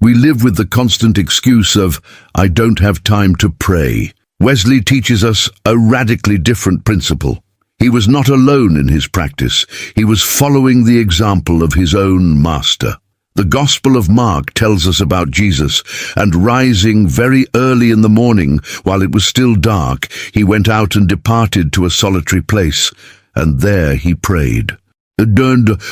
We live with the constant excuse of, "I don't have time to pray." Wesley teaches us a radically different principle. He was not alone in his practice. He was following the example of his own master. The Gospel of Mark tells us about Jesus, and rising very early in the morning, while it was still dark, he went out and departed to a solitary place, and there he prayed.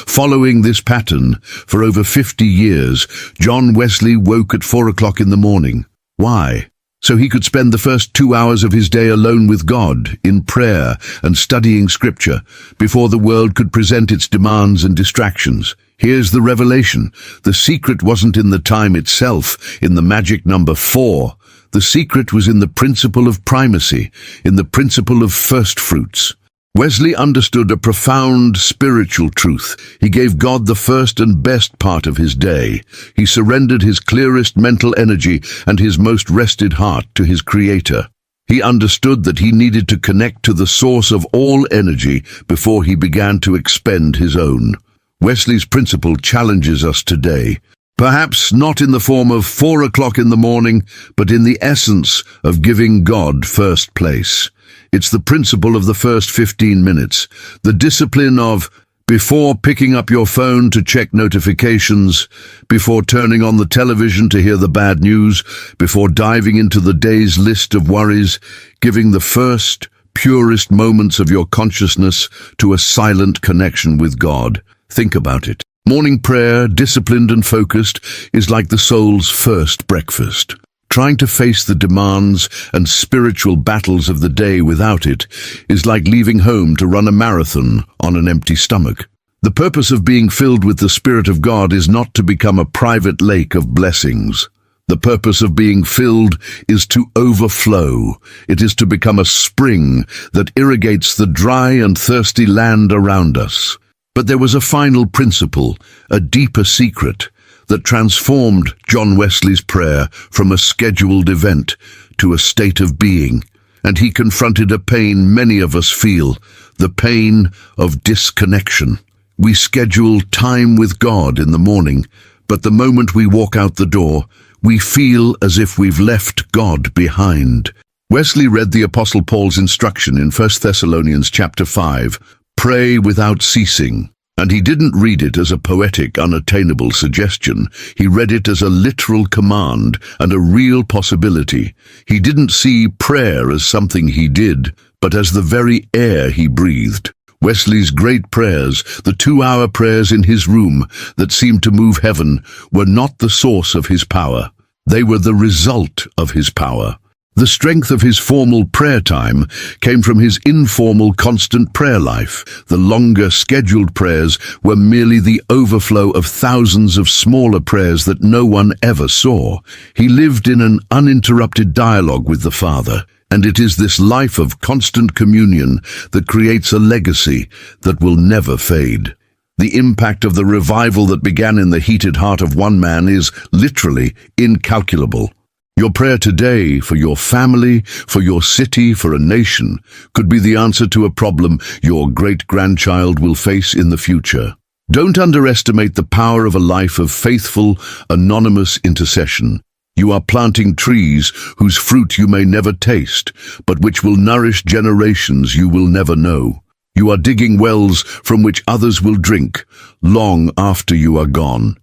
Following this pattern, for over 50 years, John Wesley woke at 4 o'clock in the morning. Why? So he could spend the first 2 hours of his day alone with God, in prayer and studying Scripture, before the world could present its demands and distractions. Here's the revelation. The secret wasn't in the time itself, in the magic number 4. The secret was in the principle of primacy, in the principle of first fruits. Wesley understood a profound spiritual truth. He gave God the first and best part of his day. He surrendered his clearest mental energy and his most rested heart to his Creator. He understood that he needed to connect to the source of all energy before he began to expend his own. Wesley's principle challenges us today, perhaps not in the form of 4 o'clock in the morning, but in the essence of giving God first place. It's the principle of the first 15 minutes, the discipline of, before picking up your phone to check notifications, before turning on the television to hear the bad news, before diving into the day's list of worries, giving the first, purest moments of your consciousness to a silent connection with God. Think about it. Morning prayer, disciplined and focused, is like the soul's first breakfast. Trying to face the demands and spiritual battles of the day without it is like leaving home to run a marathon on an empty stomach. The purpose of being filled with the Spirit of God is not to become a private lake of blessings. The purpose of being filled is to overflow. It is to become a spring that irrigates the dry and thirsty land around us. But there was a final principle, a deeper secret, that transformed John Wesley's prayer from a scheduled event to a state of being, and he confronted a pain many of us feel, the pain of disconnection. We schedule time with God in the morning, but the moment we walk out the door, we feel as if we've left God behind. Wesley read the Apostle Paul's instruction in 1 Thessalonians chapter 5, "Pray without ceasing." And he didn't read it as a poetic, unattainable suggestion. He read it as a literal command and a real possibility. He didn't see prayer as something he did, but as the very air he breathed. Wesley's great prayers, the 2-hour prayers in his room that seemed to move heaven, were not the source of his power. They were the result of his power. The strength of his formal prayer time came from his informal, constant prayer life. The longer, scheduled prayers were merely the overflow of thousands of smaller prayers that no one ever saw. He lived in an uninterrupted dialogue with the Father, and it is this life of constant communion that creates a legacy that will never fade. The impact of the revival that began in the heated heart of one man is literally incalculable. Your prayer today for your family, for your city, for a nation, could be the answer to a problem your great-grandchild will face in the future. Don't underestimate the power of a life of faithful, anonymous intercession. You are planting trees whose fruit you may never taste, but which will nourish generations you will never know. You are digging wells from which others will drink long after you are gone.